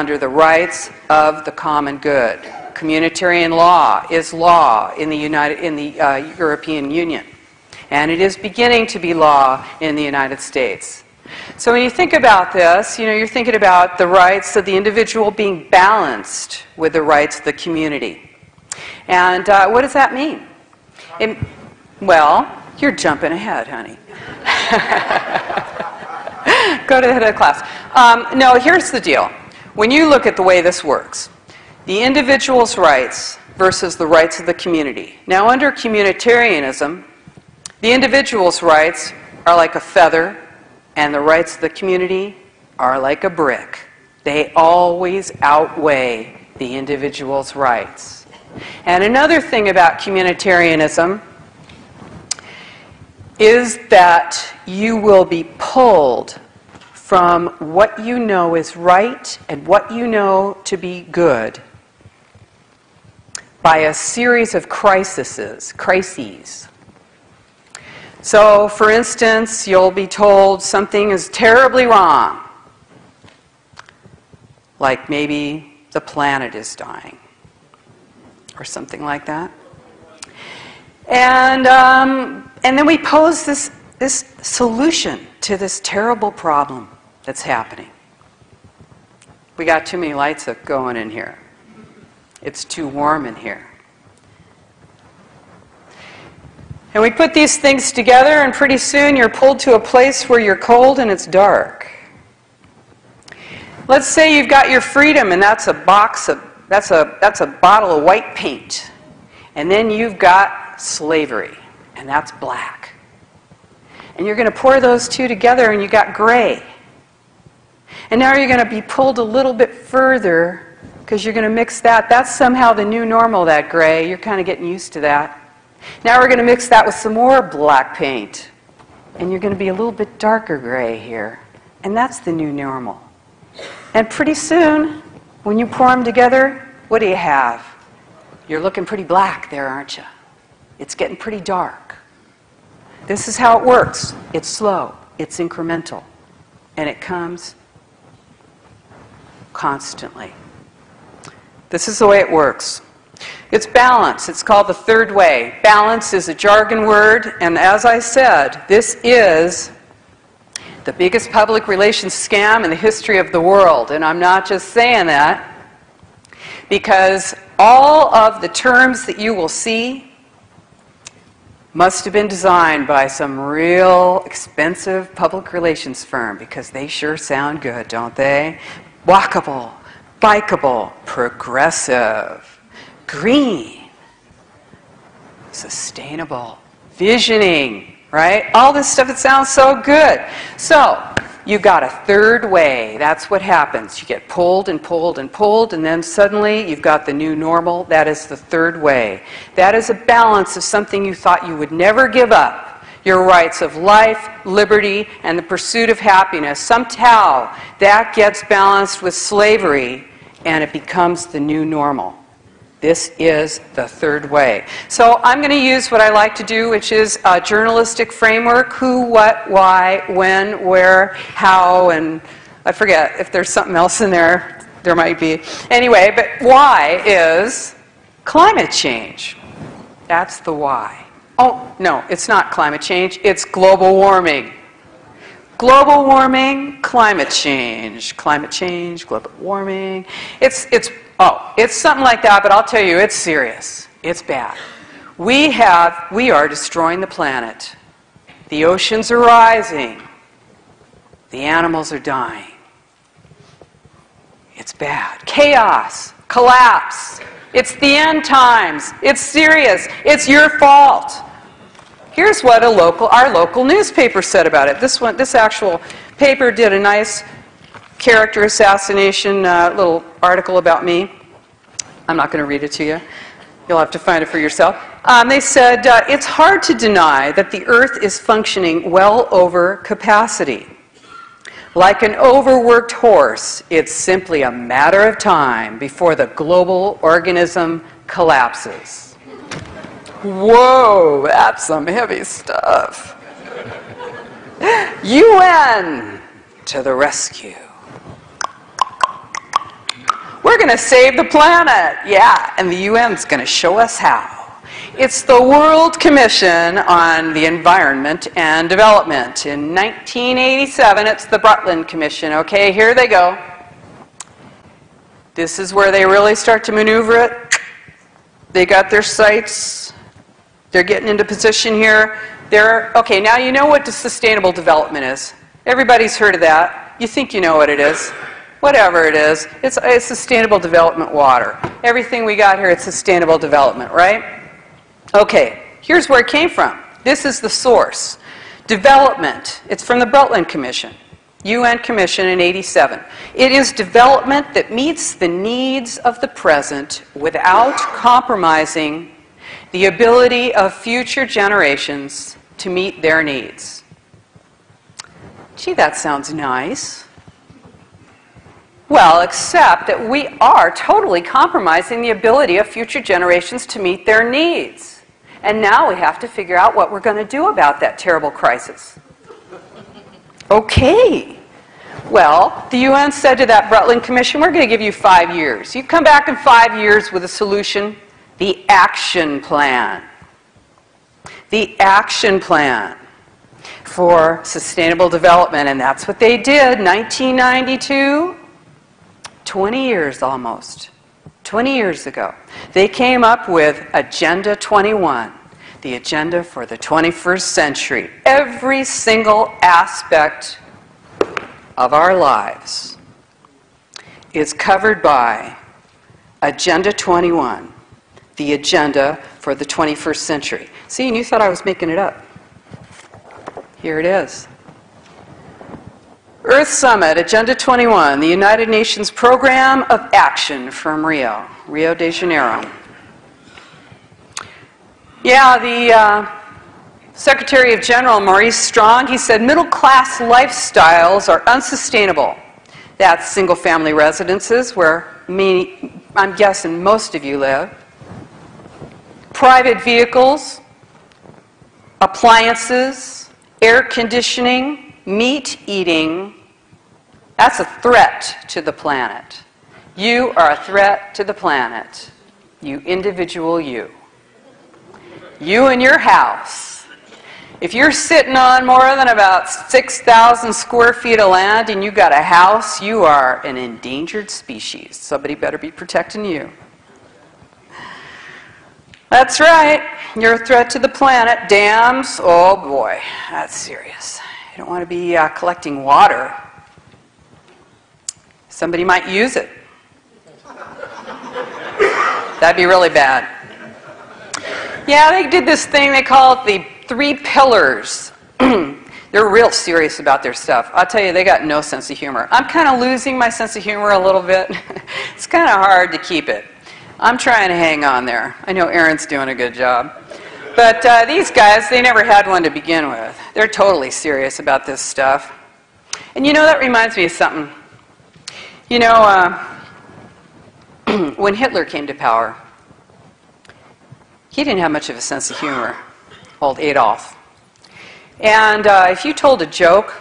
under the rights of the common good. Communitarian law is law in the European Union, and it is beginning to be law in the United States. So when you think about this, you're thinking about the rights of the individual being balanced with the rights of the community. And what does that mean? Well, you're jumping ahead, honey. Go to the head of the class. No, here's the deal. When you look at the way this works, the individual's rights versus the rights of the community. Now, under communitarianism, the individual's rights are like a feather, and the rights of the community are like a brick. They always outweigh the individual's rights. And another thing about communitarianism is that you will be pulled from what you know is right and what you know to be good by a series of crises. So, for instance, you'll be told something is terribly wrong, like maybe the planet is dying, or something like that. And then we pose this solution to this terrible problem that's happening. We got too many lights going in here. It's too warm in here. And we put these things together, and pretty soon you're pulled to a place where you're cold and it's dark. Let's say you've got your freedom, and that's a bottle of white paint. And then you've got slavery, and that's black. And you're going to pour those two together, and you got gray. And now you're going to be pulled a little bit further, because you're going to mix that. That's somehow the new normal, that gray. You're kind of getting used to that. Now we're going to mix that with some more black paint. And you're going to be a little bit darker gray here. And that's the new normal. And pretty soon, when you pour them together, what do you have? You're looking pretty black there, aren't you? It's getting pretty dark. This is how it works. It's slow. It's incremental. And it comes constantly. This is the way it works. It's balance. It's called the third way. Balance is a jargon word, and as I said, this is the biggest public relations scam in the history of the world. And I'm not just saying that, because all of the terms that you will see must have been designed by some real expensive public relations firm, because they sure sound good, don't they? Walkable, bikeable, progressive, green, sustainable, visioning, right? All this stuff that sounds so good. So, you've got a third way. That's what happens. You get pulled and pulled and pulled, and then suddenly you've got the new normal. That is the third way. That is a balance of something you thought you would never give up. Your rights of life, liberty, and the pursuit of happiness. Somehow that gets balanced with slavery, and it becomes the new normal. This is the third way. So I'm going to use what I like to do, which is a journalistic framework: who, what, why, when, where, how, and I forget if there's something else in there. There might be. Anyway, but why is climate change. That's the why. Oh, no, it's not climate change. It's global warming. Global warming, climate change, global warming. It's something like that, but I'll tell you, it's serious. It's bad. We are destroying the planet. The oceans are rising. The animals are dying. It's bad. Chaos, collapse. It's the end times. It's serious. It's your fault. Here's what our local newspaper said about it. This actual paper did a nice character assassination little article about me. I'm not going to read it to you. You'll have to find it for yourself. They said, it's hard to deny that the Earth is functioning well over capacity. Like an overworked horse, it's simply a matter of time before the global organism collapses. Whoa, that's some heavy stuff. UN to the rescue. going to save the planet. Yeah, and the UN's going to show us how. It's the World Commission on the Environment and Development. In 1987, it's the Brundtland Commission. Okay, here they go. This is where they really start to maneuver it. They got their sights. They're getting into position here. Okay, now you know what sustainable development is. Everybody's heard of that. You think you know what it is. Whatever it is, it's sustainable development water. Everything we got here, it's sustainable development, right? Okay, here's where it came from. This is the source. Development. It's from the Brundtland Commission, UN Commission in '87. It is development that meets the needs of the present without compromising the ability of future generations to meet their needs. Gee, that sounds nice. Well, except that we are totally compromising the ability of future generations to meet their needs. And now we have to figure out what we're going to do about that terrible crisis. Okay. Well, the UN said to that Brundtland Commission, we're going to give you 5 years. You come back in 5 years with a solution, the action plan. The action plan for sustainable development. And that's what they did, 1992, 20 years almost. 20 years ago, they came up with Agenda 21, the agenda for the 21st century. Every single aspect of our lives is covered by Agenda 21, the agenda for the 21st century. See, and you thought I was making it up. Here it is. Earth Summit, Agenda 21, the United Nations Program of Action from Rio de Janeiro. Yeah, the Secretary of General, Maurice Strong, he said middle-class lifestyles are unsustainable. That's single-family residences where I'm guessing most of you live. Private vehicles, appliances, air conditioning, meat eating, that's a threat to the planet. You are a threat to the planet. You individual you. You and your house. If you're sitting on more than about 6,000 square feet of land and you got a house, you are an endangered species. Somebody better be protecting you. That's right. You're a threat to the planet. Dams, oh boy, that's serious. You don't want to be collecting water. Somebody might use it. That'd be really bad. Yeah, they did this thing, they call it the 3 pillars. They're real serious about their stuff. I'll tell you, they got no sense of humor. I'm kind of losing my sense of humor a little bit. It's kind of hard to keep it. I'm trying to hang on there. I know Aaron's doing a good job. But these guys, they never had one to begin with. They're totally serious about this stuff. And you know, that reminds me of something. You know, when Hitler came to power, he didn't have much of a sense of humor, old Adolf. And if you told a joke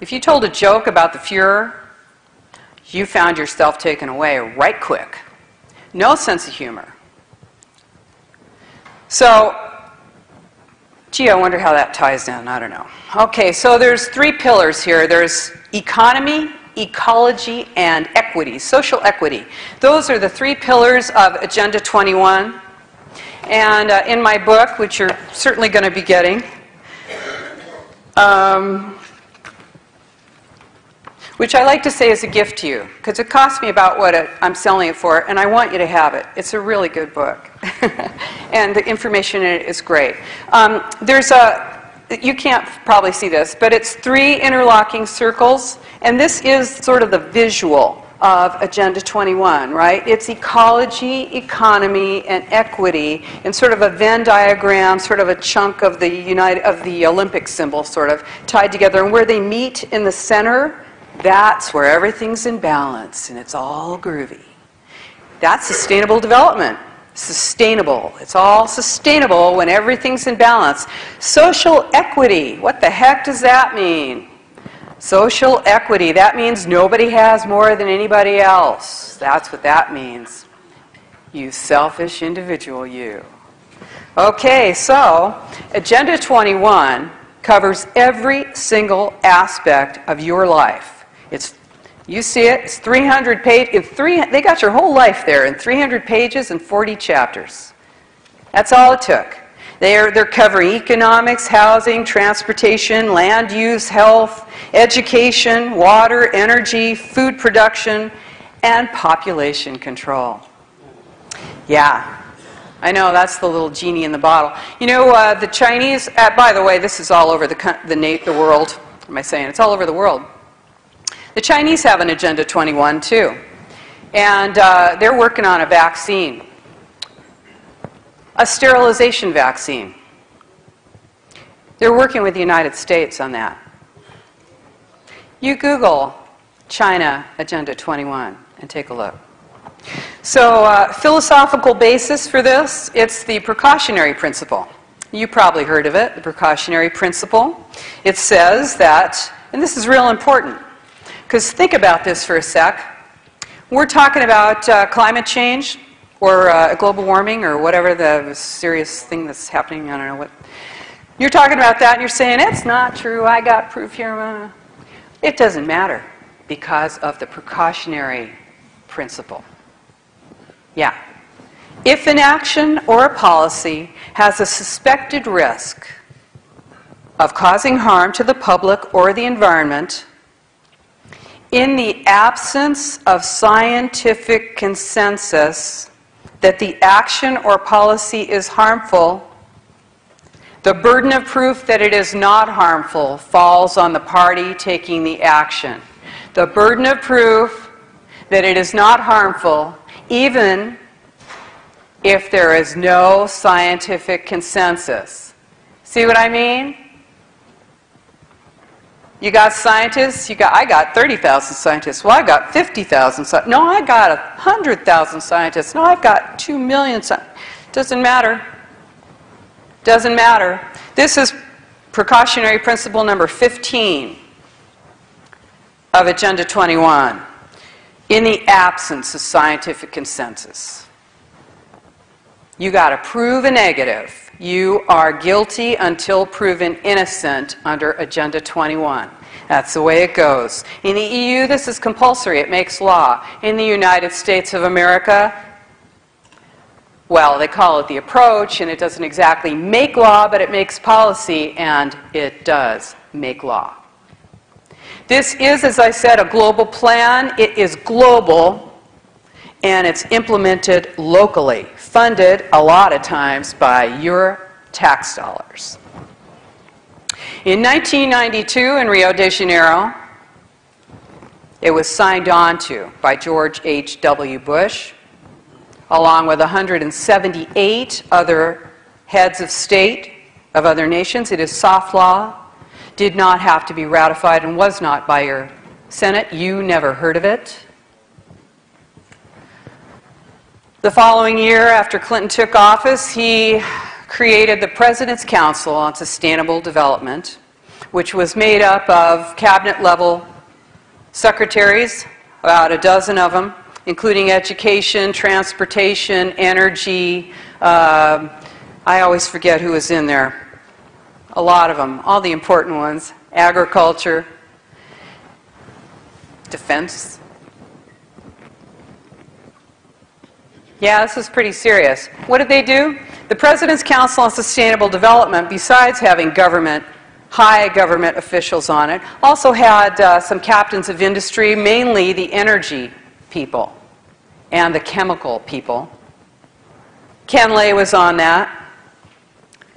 about the Fuhrer, you found yourself taken away right quick. No sense of humor. So, gee, I wonder how that ties in. I don't know. Okay, so there's 3 pillars here. There's economy, ecology, and equity, social equity. Those are the 3 pillars of Agenda 21. And in my book, which you're certainly going to be getting, which I like to say is a gift to you, because it cost me about what I'm selling it for, and I want you to have it. It's a really good book. And the information in it is great. You can't probably see this, but it's 3 interlocking circles, and this is sort of the visual of Agenda 21, right? It's ecology, economy, and equity in sort of a Venn diagram, sort of a chunk of the Olympic symbol, sort of tied together. And where they meet in the center, that's where everything's in balance, and it's all groovy. That's sustainable development. Sustainable. It's all sustainable when everything's in balance. Social equity. What the heck does that mean? Social equity, that means nobody has more than anybody else. That's what that means. You selfish individual, you. Okay, so Agenda 21 covers every single aspect of your life. You see it, it's 300 pages. They got your whole life there in 300 pages and 40 chapters. That's all it took. They're covering economics, housing, transportation, land use, health, education, water, energy, food production, and population control. Yeah, I know, that's the little genie in the bottle. You know, the Chinese, by the way, this is all over the world. What am I saying? It's all over the world. The Chinese have an Agenda 21 too. And they're working on a vaccine. A sterilization vaccine. They're working with the United States on that. You Google China Agenda 21 and take a look. So, philosophical basis for this, it's the precautionary principle. You probably heard of it, the precautionary principle. It says that, and this is real important, because think about this for a sec. We're talking about climate change, or global warming, or whatever the serious thing that's happening, I don't know what. You're talking about that and you're saying, it's not true, I got proof here. It doesn't matter because of the precautionary principle. Yeah. If an action or a policy has a suspected risk of causing harm to the public or the environment, in the absence of scientific consensus that the action or policy is harmful, the burden of proof that it is not harmful falls on the party taking the action. The burden of proof that it is not harmful, even if there is no scientific consensus. See what I mean? You got scientists, I got 30,000 scientists. Well, I got 50,000 scientists. No, I got 100,000 scientists. No, I've got 2 million scientists. Doesn't matter. Doesn't matter. This is precautionary principle number 15 of Agenda 21. In the absence of scientific consensus. You got to prove a negative. You are guilty until proven innocent under Agenda 21. That's the way it goes. In the EU, this is compulsory. It makes law. In the United States of America, well, they call it the approach, and it doesn't exactly make law, but it makes policy, and it does make law. This is, as I said, a global plan. It is global, and it's implemented locally, funded a lot of times by your tax dollars. In 1992 in Rio de Janeiro, it was signed on to by George H.W. Bush, along with 178 other heads of state of other nations. It is soft law, did not have to be ratified, and was not by your Senate. You never heard of it. The following year, after Clinton took office, he created the President's Council on Sustainable Development, which was made up of cabinet-level secretaries, about a dozen of them, including education, transportation, energy. I always forget who was in there. A lot of them, all the important ones. Agriculture, defense. Yeah, this is pretty serious. What did they do? The President's Council on Sustainable Development, besides having high government officials on it, also had some captains of industry, mainly the energy people and the chemical people. Ken Lay was on that.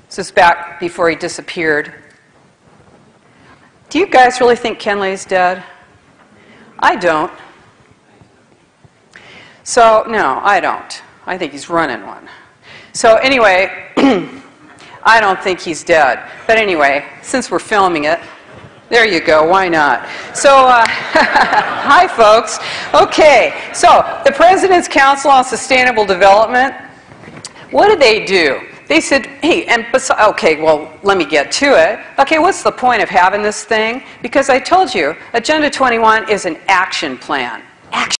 This is back before he disappeared. Do you guys really think Ken Lay's dead? I don't. So, no, I don't. I think he's running one. So anyway, I don't think he's dead. But anyway, since we're filming it, there you go, why not? So, hi folks. Okay, so the President's Council on Sustainable Development, what did they do? They said, hey, and okay, well, let me get to it. Okay, what's the point of having this thing? Because I told you, Agenda 21 is an action plan. Action.